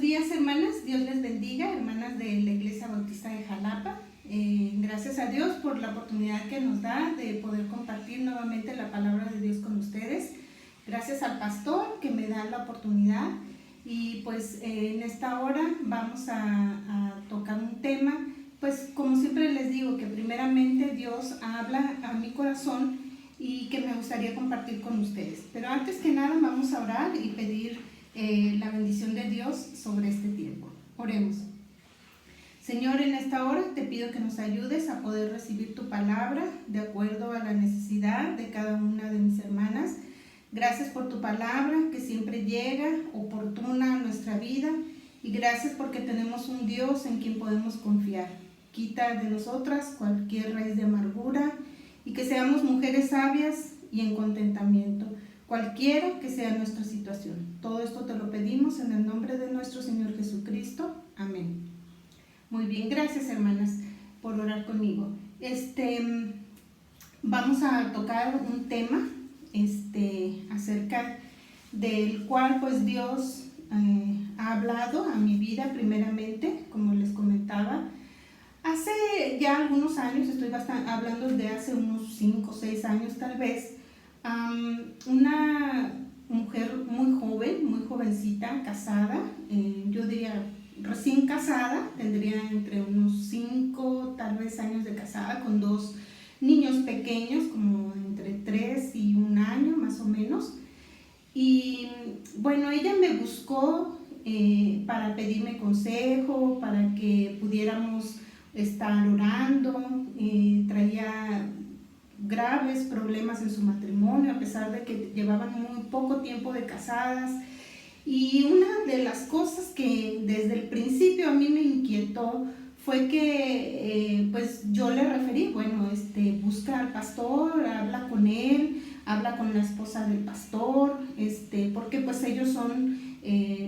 días, hermanas. Dios les bendiga, hermanas de la Iglesia Bautista de Jalapa. Gracias a Dios por la oportunidad que nos da de poder compartir nuevamente la palabra de Dios con ustedes. Gracias al pastor que me da la oportunidad. Y pues en esta hora vamos a tocar un tema, pues como siempre les digo, que primeramente Dios habla a mi corazón y que me gustaría compartir con ustedes. Pero antes que nada vamos a orar y pedir la bendición de Dios sobre este tiempo. Oremos. Señor, en esta hora te pido que nos ayudes a poder recibir tu palabra de acuerdo a la necesidad de cada una de mis hermanas. Gracias por tu palabra que siempre llega oportuna a nuestra vida, y gracias porque tenemos un Dios en quien podemos confiar. Quita de nosotras cualquier raíz de amargura y que seamos mujeres sabias y en contentamiento, cualquiera que sea nuestra situación. Todo esto te lo pedimos en el nombre de nuestro Señor Jesucristo. Amén. Muy bien, gracias hermanas por orar conmigo. Vamos a tocar un tema acerca del cual pues Dios ha hablado a mi vida primeramente, como les comentaba. Hace ya algunos años, estoy hablando de hace unos 5 o 6 años tal vez, una mujer muy joven, muy jovencita, casada, yo diría recién casada, tendría entre unos 5 tal vez años de casada, con 2 niños pequeños, como entre 3 y 1 año más o menos. Y bueno, ella me buscó para pedirme consejo, para que pudiéramos estar orando. Traía graves problemas en su matrimonio, a pesar de que llevaban muy poco tiempo de casadas. Y una de las cosas que desde el principio a mí me inquietó fue que pues yo le referí, bueno, busca al pastor, habla con él, habla con la esposa del pastor, porque pues ellos son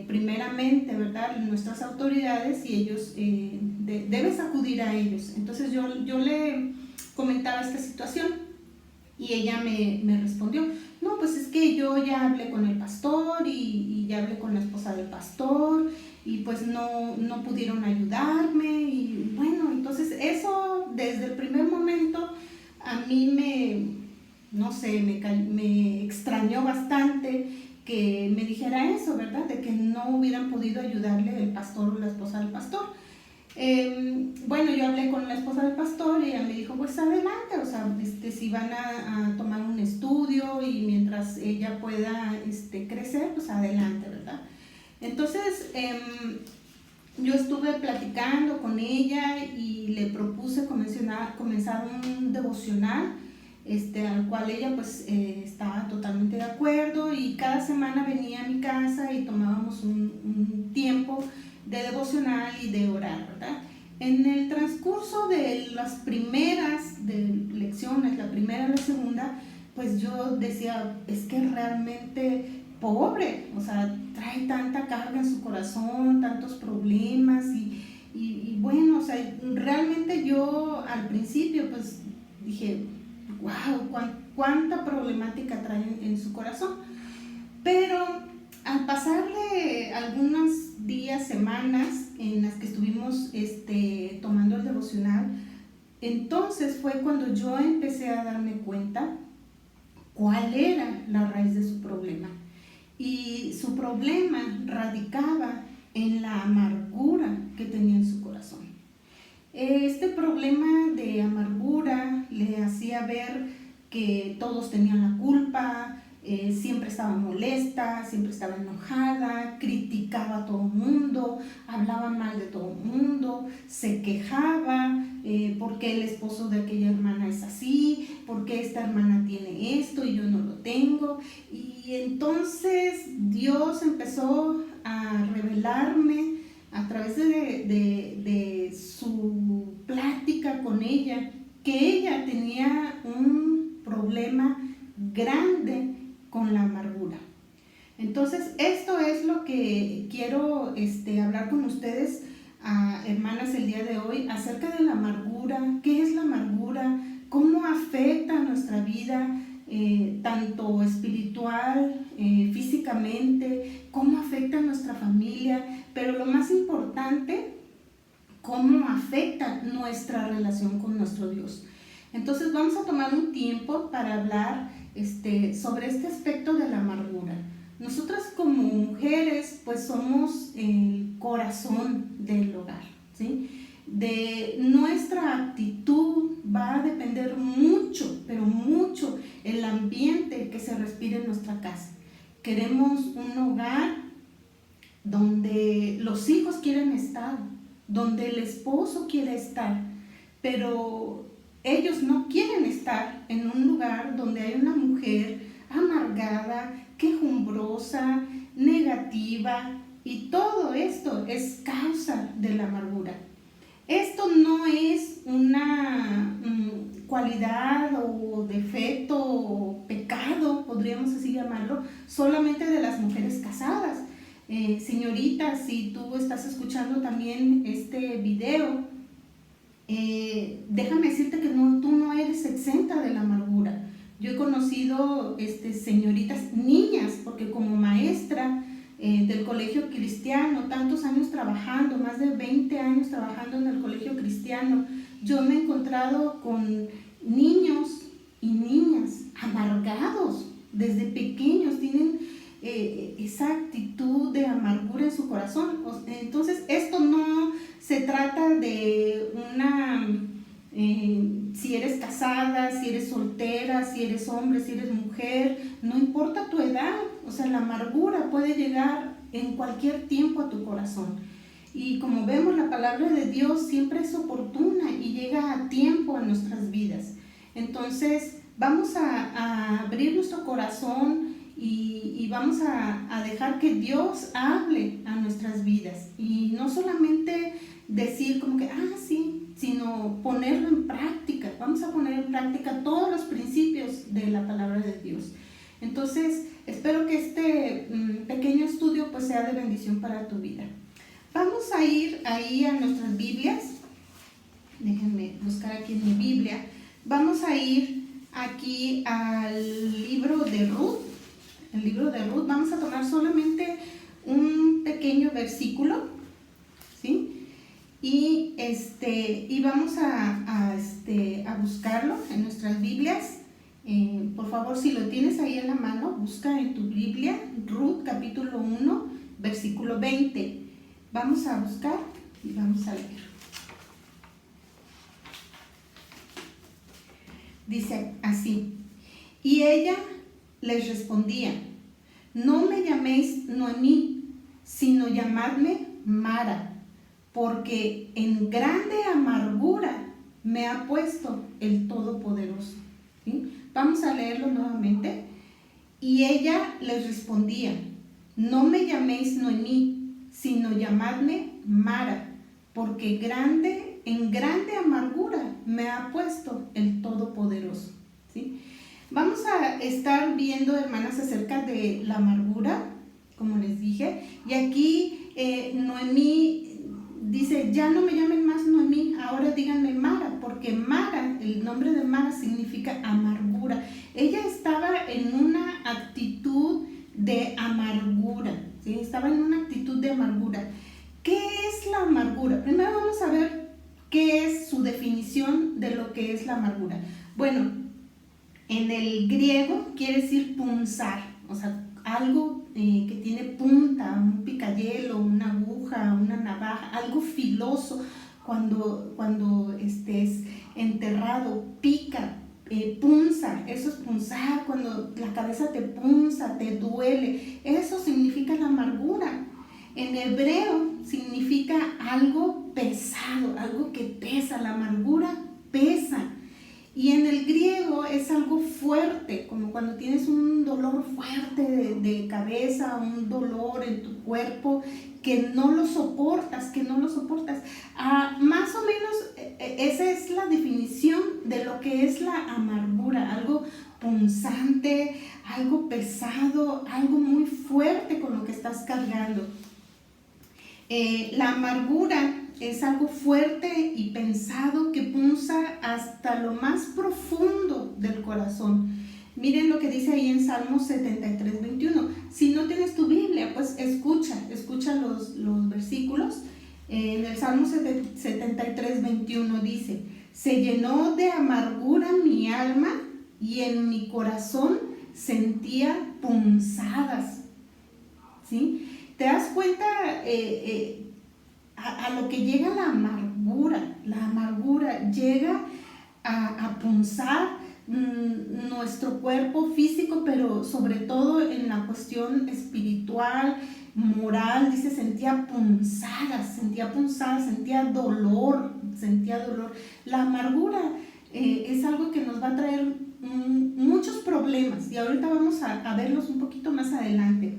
primeramente, ¿verdad?, nuestras autoridades, y ellos debes acudir a ellos. Entonces yo le comentaba esta situación y ella me respondió: no, pues es que yo ya hablé con el pastor y ya hablé con la esposa del pastor y pues no pudieron ayudarme. Y bueno, entonces eso desde el primer momento a mí me extrañó bastante que me dijera eso, ¿verdad?, de que no hubieran podido ayudarle el pastor o la esposa del pastor. Bueno, yo hablé con la esposa del pastor y ella me dijo: pues adelante, o sea, si van a tomar un estudio y mientras ella pueda crecer, pues adelante, ¿verdad? Entonces yo estuve platicando con ella y le propuse comenzar un devocional, al cual ella pues estaba totalmente de acuerdo, y cada semana venía a mi casa y tomábamos un tiempo de devocional y de orar, ¿verdad? En el transcurso de las primeras lecciones, la primera y la segunda, pues yo decía: es que realmente pobre, o sea, trae tanta carga en su corazón, tantos problemas, y bueno, o sea, realmente yo al principio pues dije: wow, cuánta problemática trae en su corazón. Pero al pasarle algunos días, semanas en las que estuvimos tomando el devocional, entonces fue cuando yo empecé a darme cuenta cuál era la raíz de su problema. Y su problema radicaba en la amargura que tenía en su corazón. Este problema de amargura le hacía ver que todos tenían la culpa, siempre estaba molesta, siempre estaba enojada, criticaba a todo el mundo, hablaba mal de todo el mundo, se quejaba porque el esposo de aquella hermana es así, porque esta hermana tiene esto y yo no lo tengo. Y entonces Dios empezó a revelarme a través de su plática con ella, que ella tenía un problema grande con la amargura. Entonces esto es lo que quiero hablar con ustedes, hermanas, el día de hoy, acerca de la amargura. ¿Qué es la amargura? ¿Cómo afecta nuestra vida, tanto espiritual, físicamente, cómo afecta a nuestra familia, pero lo más importante, cómo afecta nuestra relación con nuestro Dios. Entonces vamos a tomar un tiempo para hablar sobre este aspecto de la amargura. Nosotras como mujeres pues somos el corazón del hogar, ¿sí? De nuestra actitud va a depender mucho, pero mucho, el ambiente que se respire en nuestra casa. Queremos un hogar donde los hijos quieren estar, donde el esposo quiere estar, pero ellos no quieren estar en un lugar donde hay una mujer amargada, quejumbrosa, negativa, y todo esto es causa de la amargura. Esto no es una cualidad o defecto o pecado, podríamos así llamarlo, solamente de las mujeres casadas. Señorita, si tú estás escuchando también este video, déjame decirte que tú no eres exenta de la amargura. Yo he conocido señoritas, niñas, porque como maestra del colegio cristiano, tantos años trabajando, más de 20 años trabajando en el colegio cristiano, yo me he encontrado con niños y niñas amargados desde pequeños, tienen esa actitud de amargura en su corazón. Entonces esto no se trata de si eres casada, si eres soltera, si eres hombre, si eres mujer, no importa tu edad, o sea, la amargura puede llegar en cualquier tiempo a tu corazón. Y como vemos, la palabra de Dios siempre es oportuna y llega a tiempo a nuestras vidas. Entonces, vamos a abrir nuestro corazón y vamos a dejar que Dios hable a nuestras vidas. Y no solamente decir como que, sí, sino ponerlo en práctica. Vamos a poner en práctica todos los principios de la palabra de Dios. Entonces, espero que este pequeño estudio pues sea de bendición para tu vida. Vamos a ir ahí a nuestras Biblias. Déjenme buscar aquí en mi Biblia. Vamos a ir aquí al libro de Ruth. El libro de Ruth. Vamos a tomar solamente un pequeño versículo, ¿sí? Y vamos a buscarlo en nuestras Biblias. Por favor, si lo tienes ahí en la mano, busca en tu Biblia Ruth capítulo 1, versículo 20. Vamos a buscar y vamos a leer. Dice así: y ella les respondía: no me llaméis Noemí, sino llamadme Mara, porque en grande amargura me ha puesto el Todopoderoso. ¿Sí? Vamos a leerlo nuevamente. Y ella les respondía: no me llaméis Noemí, sino llamadme Mara, porque en grande amargura me ha puesto el Todopoderoso. ¿Sí? Vamos a estar viendo, hermanas, acerca de la amargura, como les dije. Y aquí Noemí dice: ya no me llamen más Noemí, ahora díganme Mara, porque Mara, el nombre de Mara significa amargura. Ella estaba en una actitud de amargura, ¿sí? Estaba en una actitud de amargura. ¿Qué es la amargura? Primero vamos a ver qué es su definición de lo que es la amargura. Bueno, en el griego quiere decir punzar, o sea, algo que tiene punta, un picayelo, una aguja, una navaja, algo filoso. Cuando estés enterrado, pica, punza, eso es punzar. Cuando la cabeza te punza, te duele, eso significa la amargura. En hebreo significa algo pesado, algo que pesa. La amargura pesa. Y en el griego es algo fuerte, como cuando tienes un dolor fuerte de cabeza, un dolor en tu cuerpo, que no lo soportas. Más o menos esa es la definición de lo que es la amargura, algo punzante, algo pesado, algo muy fuerte con lo que estás cargando. La amargura es algo fuerte y pensado que punza hasta lo más profundo del corazón. Miren lo que dice ahí en Salmos 73, 21. Si no tienes tu Biblia, pues es Salmo 73, 21 dice: se llenó de amargura mi alma y en mi corazón sentía punzadas. ¿Sí? ¿Te das cuenta a lo que llega la amargura? La amargura llega a punzar nuestro cuerpo físico, pero sobre todo en la cuestión espiritual, moral. Dice, sentía punzadas, sentía dolor. La amargura es algo que nos va a traer muchos problemas, y ahorita vamos a verlos un poquito más adelante.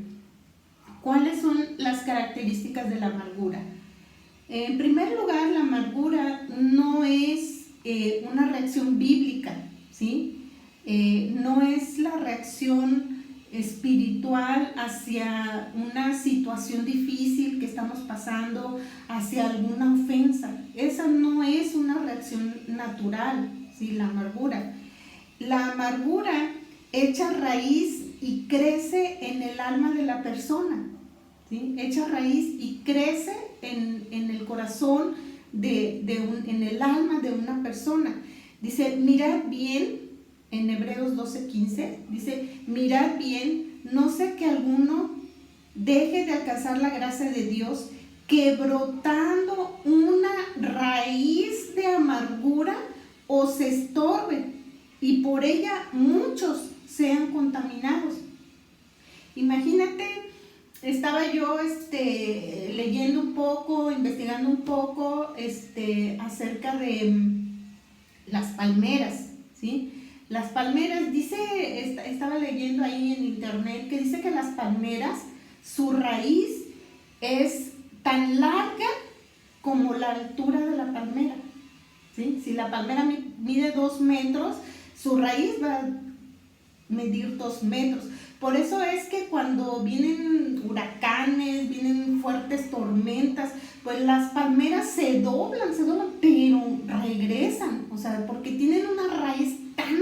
¿Cuáles son las características de la amargura? En primer lugar, la amargura no es una reacción bíblica, ¿sí? No es la reacción espiritual hacia una situación difícil que estamos pasando, hacia alguna ofensa. Esa no es una reacción natural, ¿sí? La amargura. La amargura echa raíz y crece en el alma de la persona, ¿sí? Echa raíz y crece en el corazón, en el alma de una persona. Dice, mirad bien, en Hebreos 12:15, dice, mirad bien, no sea que alguno deje de alcanzar la gracia de Dios, que brotando una raíz de amargura os estorbe, y por ella muchos sean contaminados. Imagínate, estaba yo leyendo un poco, investigando un poco acerca de las palmeras, ¿sí? Las palmeras, estaba leyendo ahí en internet que dice que las palmeras, su raíz es tan larga como la altura de la palmera, ¿sí? Si la palmera mide 2 metros, su raíz va a medir 2 metros. Por eso es que cuando vienen huracanes, vienen fuertes tormentas, pues las palmeras se doblan, pero regresan, o sea, porque tienen una raíz tan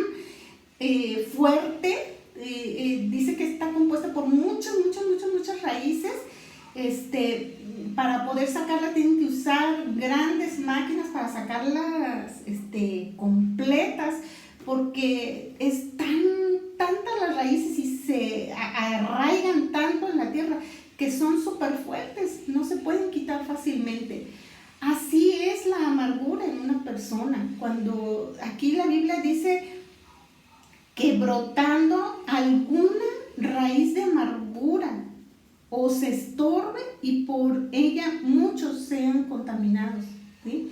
fuerte. Dice que está compuesta por muchas raíces. Para poder sacarla tienen que usar grandes máquinas para sacarlas completas, porque es tantas las raíces y se arraigan tanto en la tierra que son súper fuertes, no se pueden quitar fácilmente. Así es la amargura en una persona. Cuando aquí la Biblia dice que brotando alguna raíz de amargura os estorbe y por ella muchos sean contaminados, ¿sí?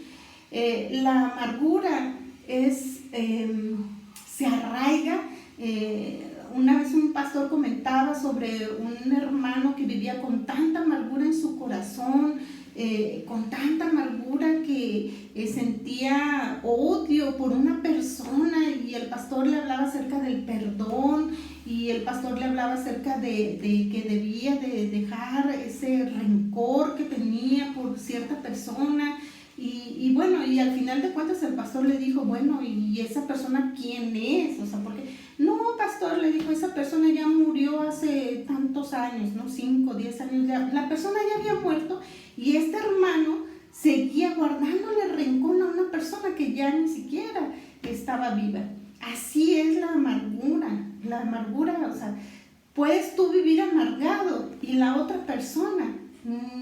La amargura se arraiga. Una vez un pastor comentaba sobre un hermano que vivía con tanta amargura en su corazón, con tanta amargura que sentía odio por una persona, y el pastor le hablaba acerca del perdón, y el pastor le hablaba acerca de que debía de dejar ese rencor que tenía por cierta persona. Y bueno, y al final de cuentas el pastor le dijo, bueno, ¿y esa persona quién es? O sea, porque, no, pastor, le dijo, esa persona ya murió hace tantos años, ¿no? 5, 10 años, ya, la persona ya había muerto, y este hermano seguía guardándole rencor a una persona que ya ni siquiera estaba viva. Así es la amargura, o sea, puedes tú vivir amargado y la otra persona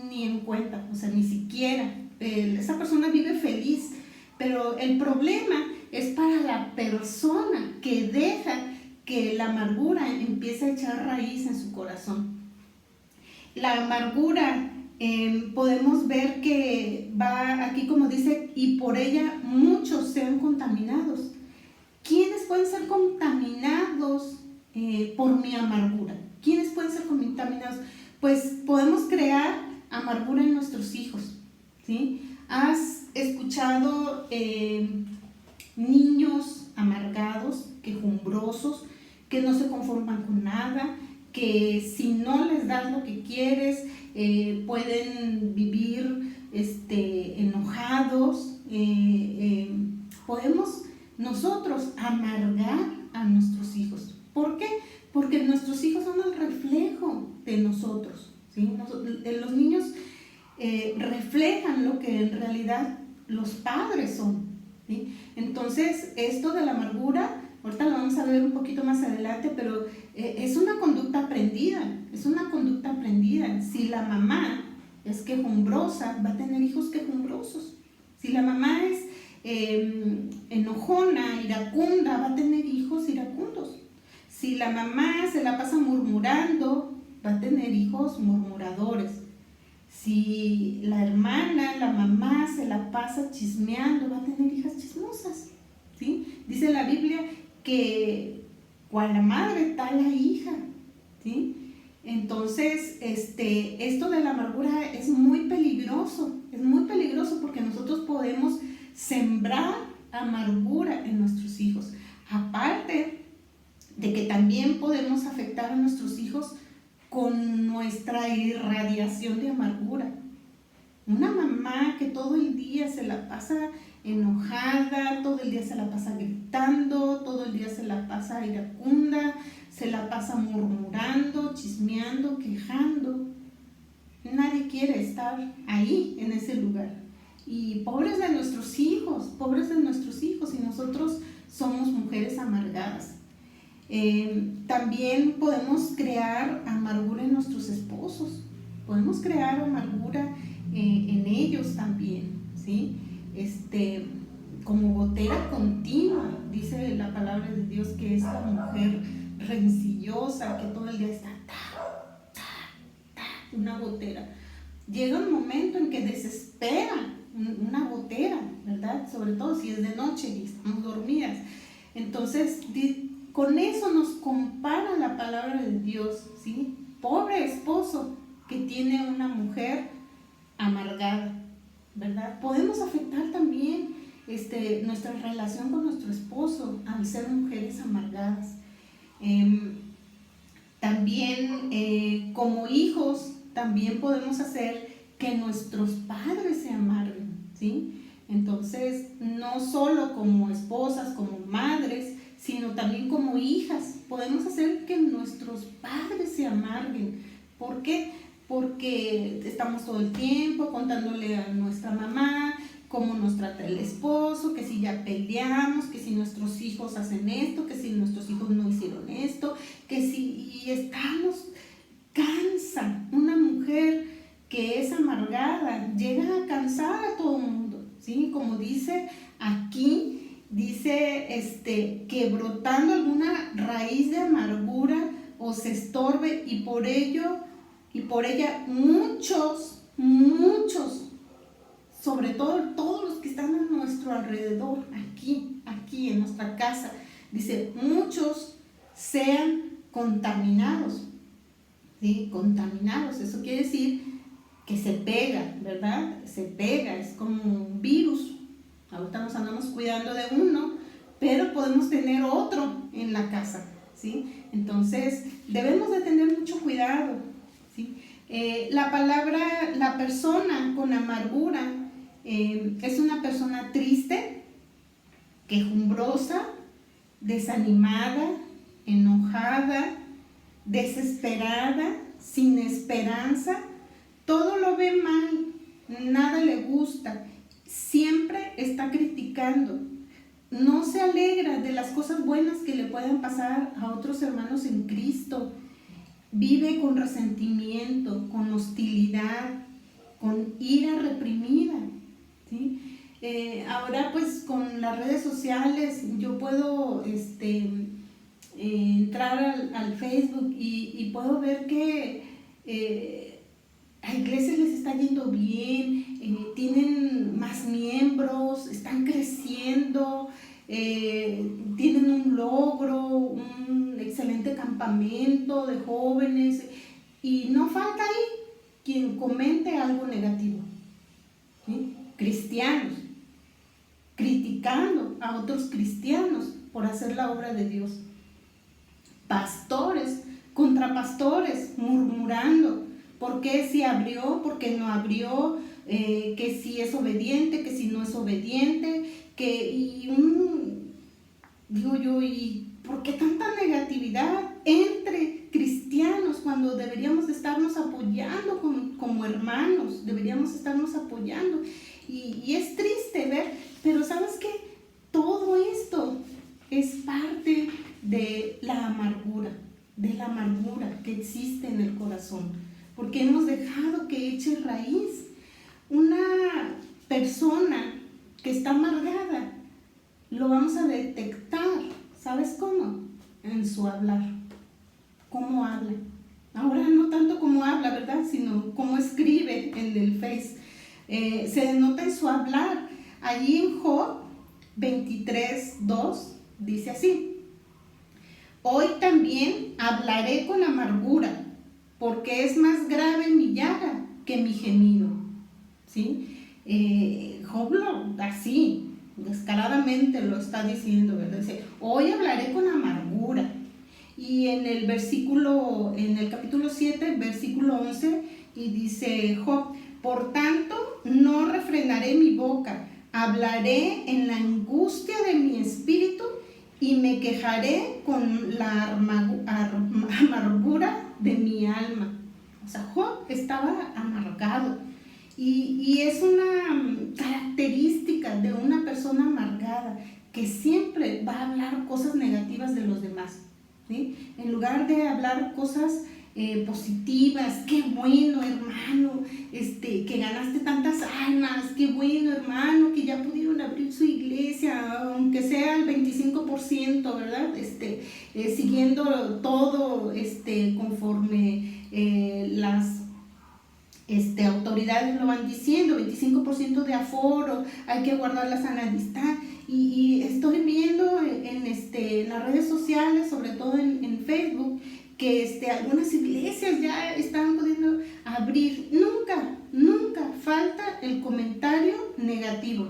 ni en cuenta, o sea, ni siquiera. Esa persona vive feliz, pero el problema es para la persona que deja que la amargura empiece a echar raíz en su corazón. La amargura, podemos ver que va aquí como dice, y por ella muchos sean contaminados. ¿Quiénes pueden ser contaminados por mi amargura? ¿Quiénes pueden ser contaminados? Pues podemos crear amargura en nuestros hijos, ¿sí? ¿Has escuchado niños amargados, quejumbrosos, que no se conforman con nada, que si no les das lo que quieres, pueden vivir enojados? Podemos nosotros amargar a nuestros hijos. ¿Por qué? Porque nuestros hijos son el reflejo de nosotros, ¿sí? Los niños reflejan lo que en realidad los padres son, ¿sí? Entonces, esto de la amargura, ahorita lo vamos a ver un poquito más adelante, pero es una conducta aprendida, es una conducta aprendida. Si la mamá es quejumbrosa, va a tener hijos quejumbrosos. Si la mamá es enojona, iracunda, va a tener hijos iracundos. Si la mamá se la pasa murmurando, va a tener hijos murmuradores. Si la hermana, la mamá se la pasa chismeando, va a tener hijas chismosas, ¿sí? Dice la Biblia que cual la madre tal la hija, ¿sí? Entonces, esto de la amargura es muy peligroso porque nosotros podemos sembrar amargura en nuestros hijos. Aparte de que también podemos afectar a nuestros hijos con nuestra irradiación de amargura. Una mamá que todo el día se la pasa enojada, todo el día se la pasa gritando, todo el día se la pasa iracunda, se la pasa murmurando, chismeando, quejando. Nadie quiere estar ahí, en ese lugar. Y pobres de nuestros hijos, y nosotros somos mujeres amargadas. También podemos crear amargura en nuestros esposos, podemos crear amargura en ellos también, ¿sí? Como gotera continua, dice la palabra de Dios que es la mujer rencillosa, que todo el día está una gotera. Llega un momento en que desespera una gotera, ¿verdad? Sobre todo si es de noche y estamos dormidas. Entonces, con eso nos compara la palabra de Dios, ¿sí? Pobre esposo que tiene una mujer amargada, ¿verdad? Podemos afectar también nuestra relación con nuestro esposo al ser mujeres amargadas. También como hijos, también podemos hacer que nuestros padres se amarguen, ¿sí? Entonces, no solo como esposas, como madres, sino también como hijas, podemos hacer que nuestros padres se amarguen. ¿Por qué? Porque estamos todo el tiempo contándole a nuestra mamá cómo nos trata el esposo, que si ya peleamos, que si nuestros hijos hacen esto, que si nuestros hijos no hicieron esto, que si, y estamos, cansa. Una mujer que es amargada llega a cansar a todo el mundo, ¿sí? Como dice aquí, dice que brotando alguna raíz de amargura os estorbe y por ella muchos, sobre todo todos los que están a nuestro alrededor, aquí en nuestra casa, dice, muchos sean contaminados, ¿sí? Contaminados, eso quiere decir que se pega, ¿verdad? Se pega, es como un virus. Ahorita nos andamos cuidando de uno, pero podemos tener otro en la casa, ¿sí? Entonces, debemos de tener mucho cuidado, ¿sí? La persona con amargura es una persona triste, quejumbrosa, desanimada, enojada, desesperada, sin esperanza, todo lo ve mal, nada le gusta, siempre está criticando, no se alegra de las cosas buenas que le puedan pasar a otros hermanos en Cristo, vive con resentimiento, con hostilidad, con ira reprimida, ¿sí? Ahora pues con las redes sociales yo puedo entrar al Facebook y puedo ver que a iglesias les está yendo bien, tienen más miembros, están creciendo, tienen un logro, un excelente campamento de jóvenes y no falta ahí quien comente algo negativo, ¿sí? Cristianos criticando a otros cristianos por hacer la obra de Dios, pastores contra pastores murmurando, ¿por qué si abrió? ¿Por qué no abrió? Que si es obediente, que si no es obediente, digo yo, ¿y por qué tanta negatividad entre cristianos cuando cuando deberíamos estarnos apoyando como hermanos, deberíamos estarnos apoyando. Y es triste ver, pero ¿sabes qué? Todo esto es parte de la amargura que existe en el corazón, porque hemos dejado que eche raíz. Una persona que está amargada lo vamos a detectar, ¿sabes cómo? En su hablar, cómo habla. Ahora no tanto cómo habla, ¿verdad? Sino cómo escribe en el Face. Se denota en su hablar. Allí en Job 23:2 dice así: hoy también hablaré con amargura, porque es más grave mi llaga que mi gemido. ¿Sí? Job así, descaradamente lo está diciendo, ¿verdad? Dice, hoy hablaré con amargura. Y en el capítulo 7, versículo 11, y dice Job, por tanto, no refrenaré mi boca, hablaré en la angustia de mi espíritu y me quejaré con la amargura de mi alma. O sea, Job estaba amargado. Y es una característica de una persona amargada que siempre va a hablar cosas negativas de los demás, ¿sí? En lugar de hablar cosas positivas. Qué bueno, hermano, que ganaste tantas almas, qué bueno, hermano, que ya pudieron abrir su iglesia, aunque sea el 25%, ¿verdad? Siguiendo todo conforme las autoridades lo van diciendo, 25% de aforo, hay que guardar la sana distancia. Y estoy viendo en las redes sociales, sobre todo en Facebook, que algunas iglesias ya están pudiendo abrir. Nunca falta el comentario negativo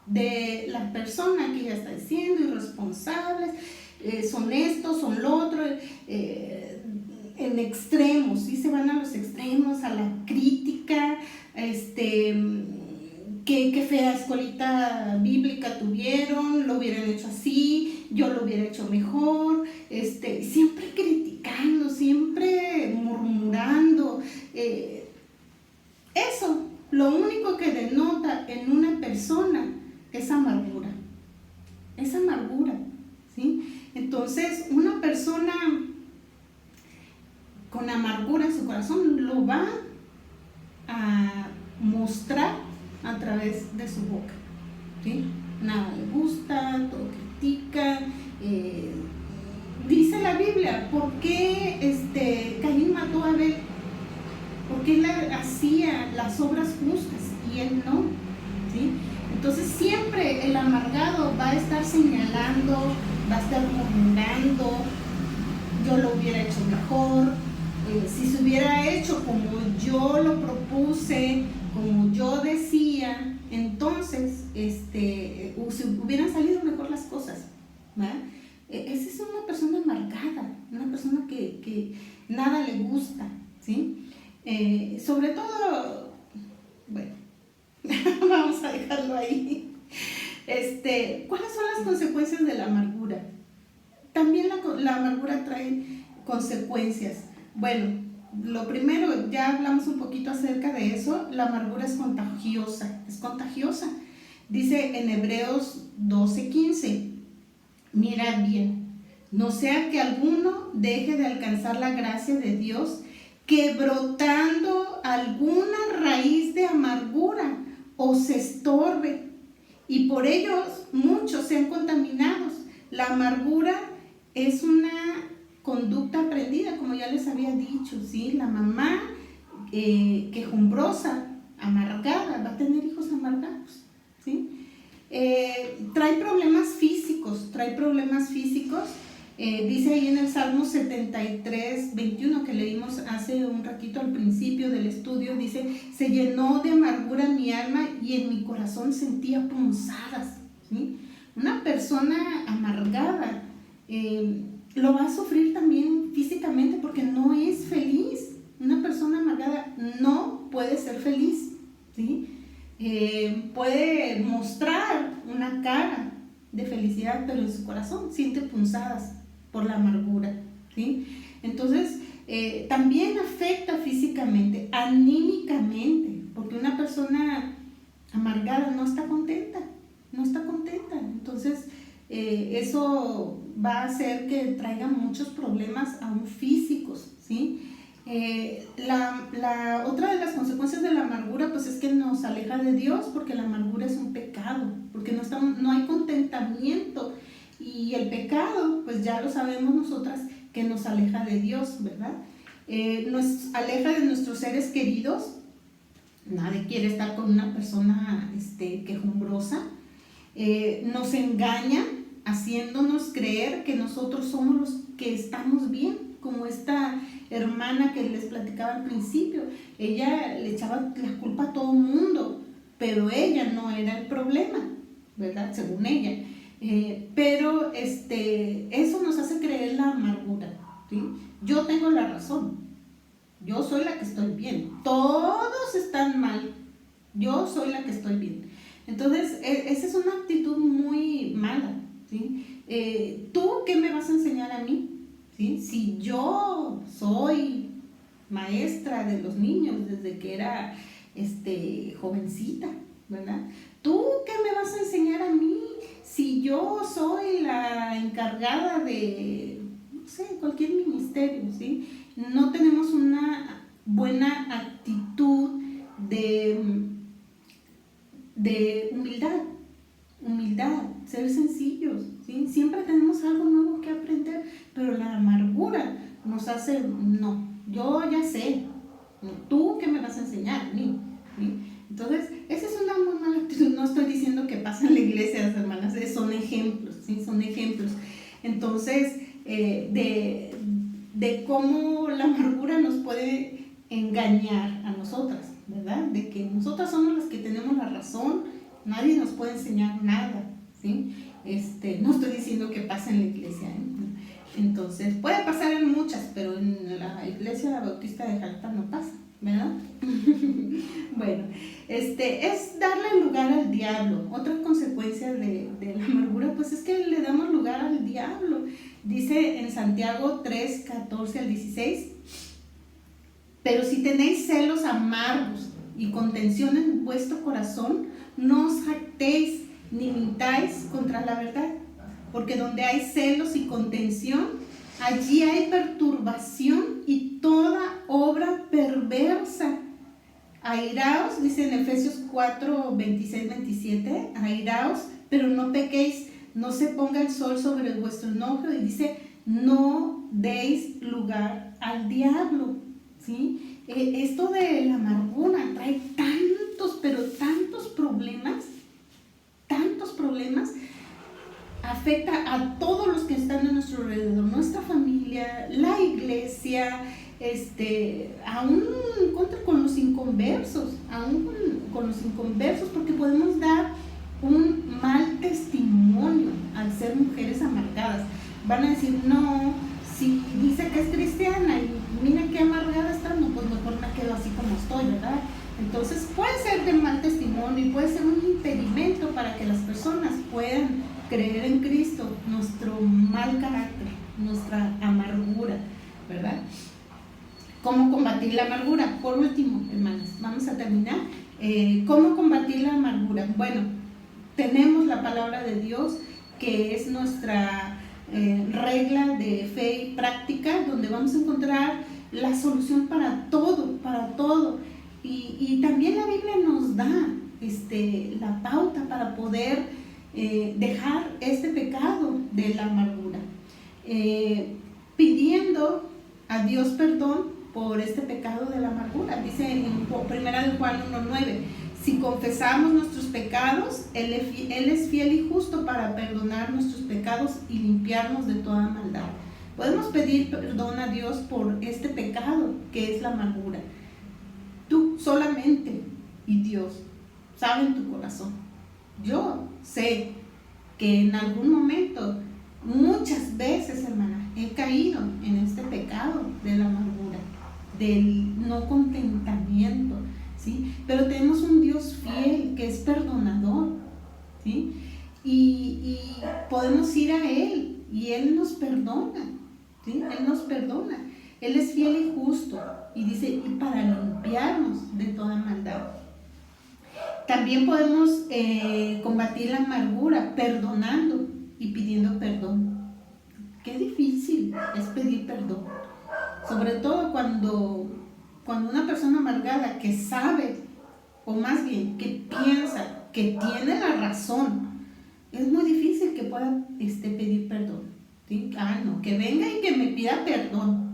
de la persona que ya está diciendo irresponsables, son estos, son lo otro, en extremos, ¿sí? Se van a los extremos, a la crítica, qué fea escuelita bíblica tuvieron, lo hubieran hecho así, yo lo hubiera hecho mejor, siempre criticando, siempre murmurando. Eso, lo único que denota en una persona es amargura, ¿sí? Entonces, una persona con amargura en su corazón lo va a mostrar a través de su boca, ¿sí? Nada le gusta, todo critica. Dice la Biblia, ¿por qué Caín mató a Abel? Porque él hacía las obras justas y él no, ¿sí? Entonces siempre el amargado va a estar señalando, va a estar murmurando, yo lo hubiera hecho mejor, si se hubiera hecho como yo lo propuse, como yo decía, entonces hubieran salido mejor las cosas, ¿verdad? Esa es una persona amargada, una persona que nada le gusta, ¿sí? Sobre todo, bueno, vamos a dejarlo ahí. ¿Cuáles son las consecuencias de la amargura? También la amargura trae consecuencias. Bueno, lo primero, ya hablamos un poquito acerca de eso, la amargura es contagiosa. Dice en Hebreos 12:15, mirad bien, no sea que alguno deje de alcanzar la gracia de Dios, que brotando alguna raíz de amargura os estorbe, y por ellos muchos sean contaminados. La amargura es una conducta aprendida, como ya les había dicho, ¿sí? La mamá quejumbrosa, amargada, va a tener hijos amargados, ¿sí? Trae problemas físicos. Dice ahí en el Salmo 73:21 que leímos hace un ratito al principio del estudio, dice, se llenó de amargura mi alma y en mi corazón sentía punzadas, ¿sí? Una persona amargada lo va a sufrir también físicamente porque no es feliz. Una persona amargada no puede ser feliz, ¿sí? Puede mostrar una cara de felicidad, pero en su corazón siente punzadas por la amargura, ¿sí? Entonces, También afecta físicamente, anímicamente, porque una persona amargada no está contenta. Entonces, eso va a hacer que traiga muchos problemas aún físicos, ¿sí? Otra de las consecuencias de la amargura pues es que nos aleja de Dios, porque la amargura es un pecado, porque no hay contentamiento, y el pecado pues ya lo sabemos nosotras que nos aleja de Dios, ¿verdad? Nos aleja de nuestros seres queridos. Nadie quiere estar con una persona quejumbrosa. Nos engaña haciéndonos creer que nosotros somos los que estamos bien, como esta hermana que les platicaba al principio. Ella le echaba la culpa a todo el mundo, pero ella no era el problema, ¿verdad? Según ella. Pero eso nos hace creer la amargura, ¿sí? Yo tengo la razón, yo soy la que estoy bien, todos están mal, yo soy la que estoy bien. Entonces, esa es una actitud muy mala, ¿sí? ¿Tú qué me vas a enseñar a mí? ¿Sí? Si yo soy maestra de los niños desde que era jovencita, ¿verdad? ¿Tú qué me vas a enseñar a mí? Si yo soy la encargada de, no sé, cualquier ministerio, ¿sí? No tenemos una buena actitud de humildad, ser sencillos, ¿sí? Siempre tenemos algo nuevo que aprender, pero la amargura nos hace, no, yo ya sé, ¿tú qué me vas a enseñar a mí? ¿Sí? Entonces, esa es una muy mala actitud. No estoy diciendo que pasa en la iglesia, hermanas, son ejemplos, ¿sí? Son ejemplos. Entonces, de cómo la amargura nos puede engañar a nosotras, ¿verdad? De que nosotras somos las que tenemos la razón, nadie nos puede enseñar nada, ¿sí? No estoy diciendo que pase en la iglesia, ¿eh? Entonces, puede pasar en muchas, pero en la iglesia bautista de Jalpa no pasa, ¿verdad? Bueno, es darle lugar al diablo. Otra consecuencia de la amargura, pues es que le damos lugar al diablo. Dice en Santiago 3, 14 al 16, pero si tenéis celos amargos y contención en vuestro corazón, no os jactéis ni mintáis contra la verdad, porque donde hay celos y contención, allí hay perturbación y toda obra perversa. Airaos, dice en Efesios 4, 26, 27, airaos, pero no pequéis, no se ponga el sol sobre vuestro enojo, y dice, no deis lugar al diablo, ¿sí? Esto de la amargura trae tantos, pero tantos problemas, afecta a todos los que están a nuestro alrededor, nuestra familia, la iglesia, aún con los inconversos, porque podemos dar un mal testimonio al ser mujeres amargadas. Van a decir, no, si dice que es cristiana y mira qué amargada está, no, pues mejor me quedo así como estoy, ¿verdad? Entonces puede ser de mal testimonio y puede ser un impedimento para que las personas puedan creer en Cristo, nuestro mal carácter, nuestra amargura, ¿verdad? ¿Cómo combatir la amargura? Por último, hermanas, vamos a terminar. ¿Cómo combatir la amargura? Bueno, tenemos la palabra de Dios, que es nuestra regla de fe y práctica, donde vamos a encontrar la solución para todo. Y también la Biblia nos da la pauta para poder dejar este pecado de la amargura, pidiendo a Dios perdón por este pecado de la amargura. Dice en 1 Juan 1:9, si confesamos nuestros pecados, Él es fiel y justo para perdonar nuestros pecados y limpiarnos de toda maldad. Podemos pedir perdón a Dios por este pecado que es la amargura. Tú solamente y Dios saben tu corazón. Yo sé que en algún momento, muchas veces, hermana, he caído en este pecado de la amargura, del no contentamiento, ¿sí? Pero tenemos un Dios fiel que es perdonador, ¿sí? Y podemos ir a Él y Él nos perdona, ¿sí? Él nos perdona. Él es fiel y justo, y dice, y para limpiarnos de toda maldad. También podemos combatir la amargura perdonando y pidiendo perdón. Qué difícil es pedir perdón, sobre todo cuando una persona amargada que sabe, o más bien que piensa que tiene la razón, es muy difícil que pueda pedir perdón, ¿sí? No, que venga y que me pida perdón.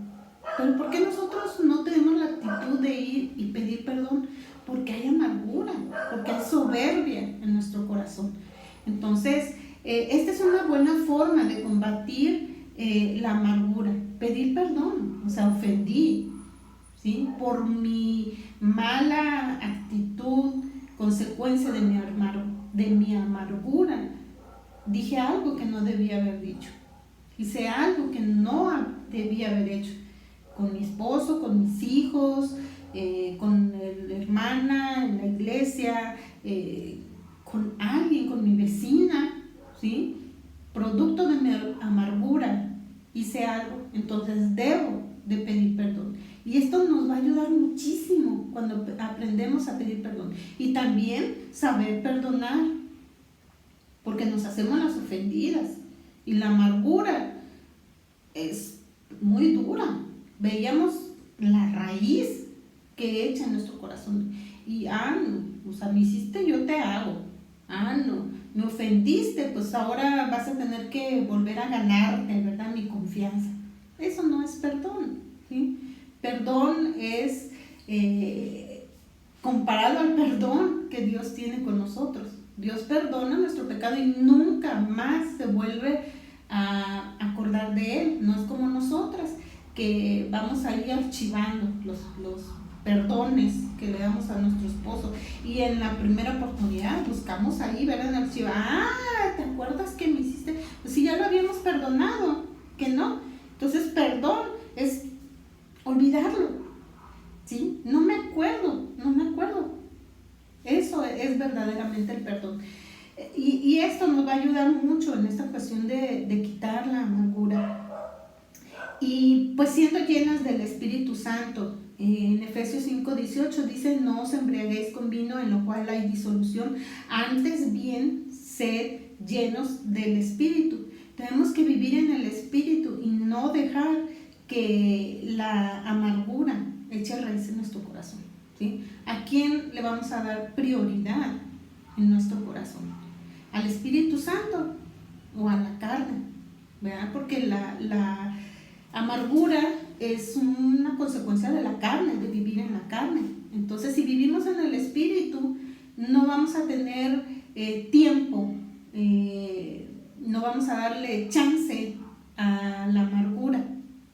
Pero ¿por qué nosotros no tenemos la actitud de ir y pedir perdón? Porque hay amargura, porque hay soberbia en nuestro corazón. Entonces, esta es una buena forma de combatir la amargura, pedir perdón. O sea, ofendí, ¿sí? Por mi mala actitud, consecuencia de mi amargura, dije algo que no debía haber dicho, hice algo que no debía haber hecho, con mi esposo, con mis hijos, con la hermana en la iglesia, con alguien, con mi vecina, ¿sí? Producto de mi amargura hice algo, entonces debo de pedir perdón. Y esto nos va a ayudar muchísimo cuando aprendemos a pedir perdón. Y también saber perdonar, porque nos hacemos las ofendidas. Y la amargura es muy dura. Veíamos la raíz que echa en nuestro corazón. Y no, o sea, me hiciste, yo te hago. No, me ofendiste, pues ahora vas a tener que volver a ganarte, ¿verdad? Mi confianza. Eso no es perdón, ¿sí? Perdón es comparado al perdón que Dios tiene con nosotros. Dios perdona nuestro pecado y nunca más se vuelve a acordar de él. No es como nosotras, que vamos a ir archivando los perdones que le damos a nuestro esposo, y en la primera oportunidad buscamos ahí, ¿verdad? En el archivo, ¿te acuerdas que me hiciste? Pues si ya lo habíamos perdonado, que no. Entonces perdón es olvidarlo, ¿sí? No me acuerdo. Eso es verdaderamente el perdón. Y esto nos va a ayudar mucho en esta cuestión de quitar la amargura. Y pues siendo llenas del Espíritu Santo. En Efesios 5:18 dice, no os embriaguéis con vino en lo cual hay disolución, antes bien sed llenos del Espíritu. Tenemos que vivir en el Espíritu y no dejar que la amargura eche raíz en nuestro corazón, ¿sí? ¿A quién le vamos a dar prioridad en nuestro corazón? ¿Al Espíritu Santo o a la carne? ¿Verdad? Porque la amargura es una consecuencia de la carne, de vivir en la carne. Entonces, si vivimos en el Espíritu, no vamos a tener tiempo, no vamos a darle chance a la amargura,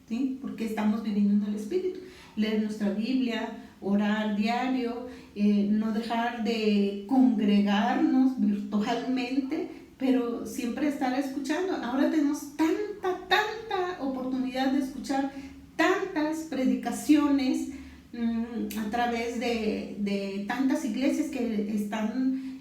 ¿sí? Porque estamos viviendo en el Espíritu. Leer nuestra Biblia, orar diario, no dejar de congregarnos virtualmente, pero siempre estar escuchando. Ahora tenemos tanta oportunidad de escuchar tantas predicaciones a través de tantas iglesias que están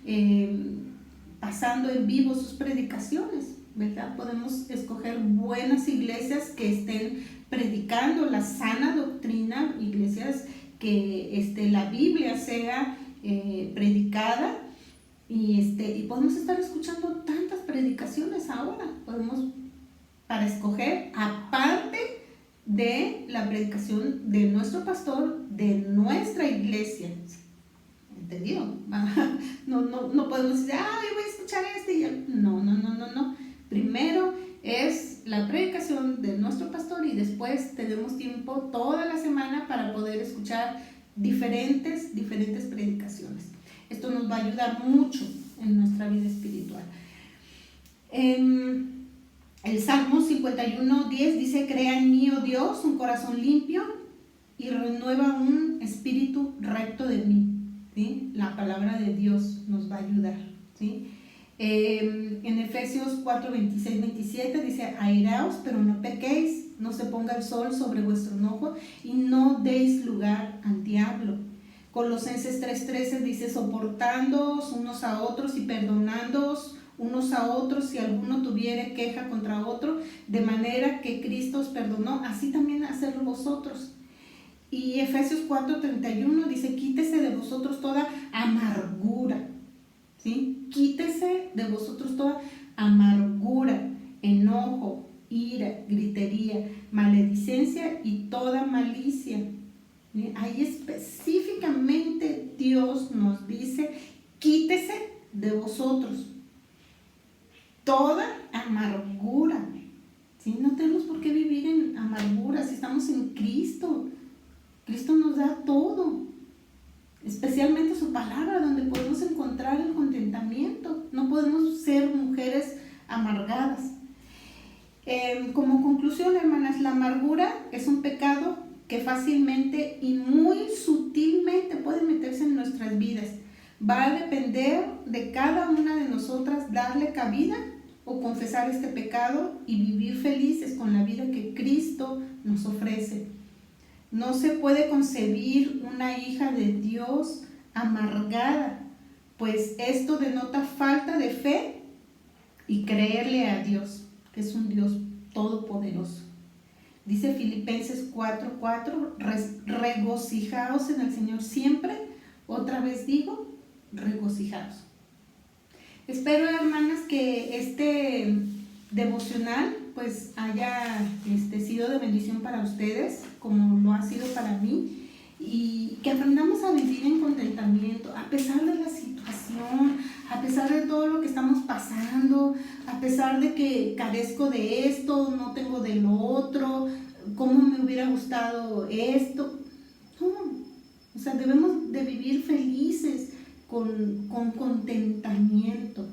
pasando en vivo sus predicaciones, ¿verdad? Podemos escoger buenas iglesias que estén predicando la sana doctrina, iglesias que la Biblia sea predicada, y podemos estar escuchando tantas predicaciones ahora. Podemos para escoger, aparte de la predicación de nuestro pastor, de nuestra iglesia. ¿Entendido? No podemos decir, voy a escuchar y ya. No. Primero es la predicación de nuestro pastor y después tenemos tiempo toda la semana para poder escuchar diferentes predicaciones. Esto nos va a ayudar mucho en nuestra vida espiritual. El Salmo 51:10 dice, crea en mí, oh Dios, un corazón limpio y renueva un espíritu recto de mí, ¿sí? La palabra de Dios nos va a ayudar, ¿sí? En Efesios 4:26-27 dice, airaos, pero no pequéis, no se ponga el sol sobre vuestro enojo y no deis lugar al diablo. Colosenses 3:13 dice, soportándoos unos a otros y perdonándoos unos a otros si alguno tuviere queja contra otro, de manera que Cristo os perdonó, así también hacedlo vosotros. Y Efesios 4:31 dice, quítese de vosotros toda amargura, ¿sí? Quítese de vosotros toda amargura, enojo, ira, gritería, maledicencia y toda malicia. ¿Sí? Ahí específicamente Dios nos dice, quítese de vosotros toda amargura. ¿Sí? No tenemos por qué vivir en amargura si estamos en Cristo. Cristo nos da todo, especialmente su palabra, donde podemos encontrar el contentamiento. No podemos ser mujeres amargadas. Como conclusión, hermanas, la amargura es un pecado que fácilmente y muy sutilmente puede meterse en nuestras vidas. Va a depender de cada una de nosotras darle cabida o confesar este pecado y vivir felices con la vida que Cristo nos ofrece. No se puede concebir una hija de Dios amargada, pues esto denota falta de fe y creerle a Dios, que es un Dios todopoderoso. Dice Filipenses 4:4, regocijaos en el Señor siempre. Otra vez digo, regocijaos. Espero, hermanas, que este devocional pues haya sido de bendición para ustedes, como lo ha sido para mí, y que aprendamos a vivir en contentamiento, a pesar de la situación, a pesar de todo lo que estamos pasando, a pesar de que carezco de esto, no tengo de lo otro, cómo me hubiera gustado esto. No, o sea, debemos de vivir felices, con contentamiento,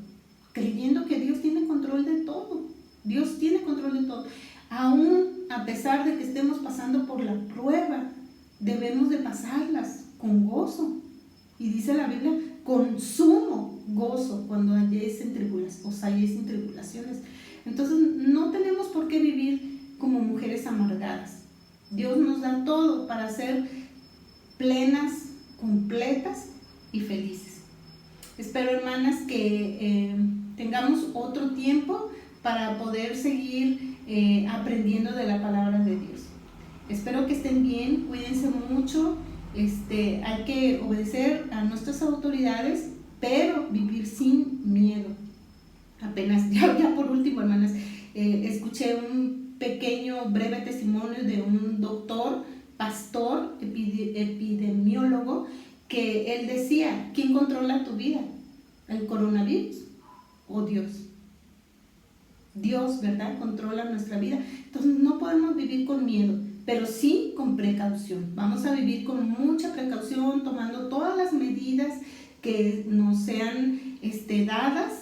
creyendo que Dios tiene control de todo. Dios tiene control de todo. Aún a pesar de que estemos pasando por la prueba, debemos de pasarlas con gozo. Y dice la Biblia, con sumo gozo cuando halléis en tribulaciones. Entonces no tenemos por qué vivir como mujeres amargadas. Dios nos da todo para ser plenas, completas y felices. Espero, hermanas, que tengamos otro tiempo para poder seguir aprendiendo de la palabra de Dios. Espero que estén bien, cuídense mucho. Hay que obedecer a nuestras autoridades, pero vivir sin miedo. Apenas, ya por último, hermanas, escuché un pequeño, breve testimonio de un doctor, pastor, epidemiólogo, que él decía, ¿quién controla tu vida? ¿El coronavirus o Dios? Dios, ¿verdad? Controla nuestra vida. Entonces no podemos vivir con miedo, pero sí con precaución. Vamos a vivir con mucha precaución, tomando todas las medidas que nos sean dadas,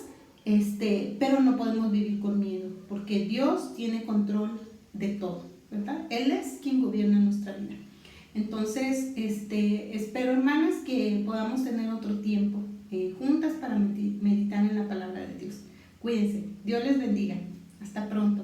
pero no podemos vivir con miedo, porque Dios tiene control de todo, ¿verdad? Él es quien gobierna nuestra vida. Entonces, espero, hermanas, que podamos tener otro tiempo juntas para meditar en la palabra de Dios. Cuídense. Dios les bendiga. Hasta pronto.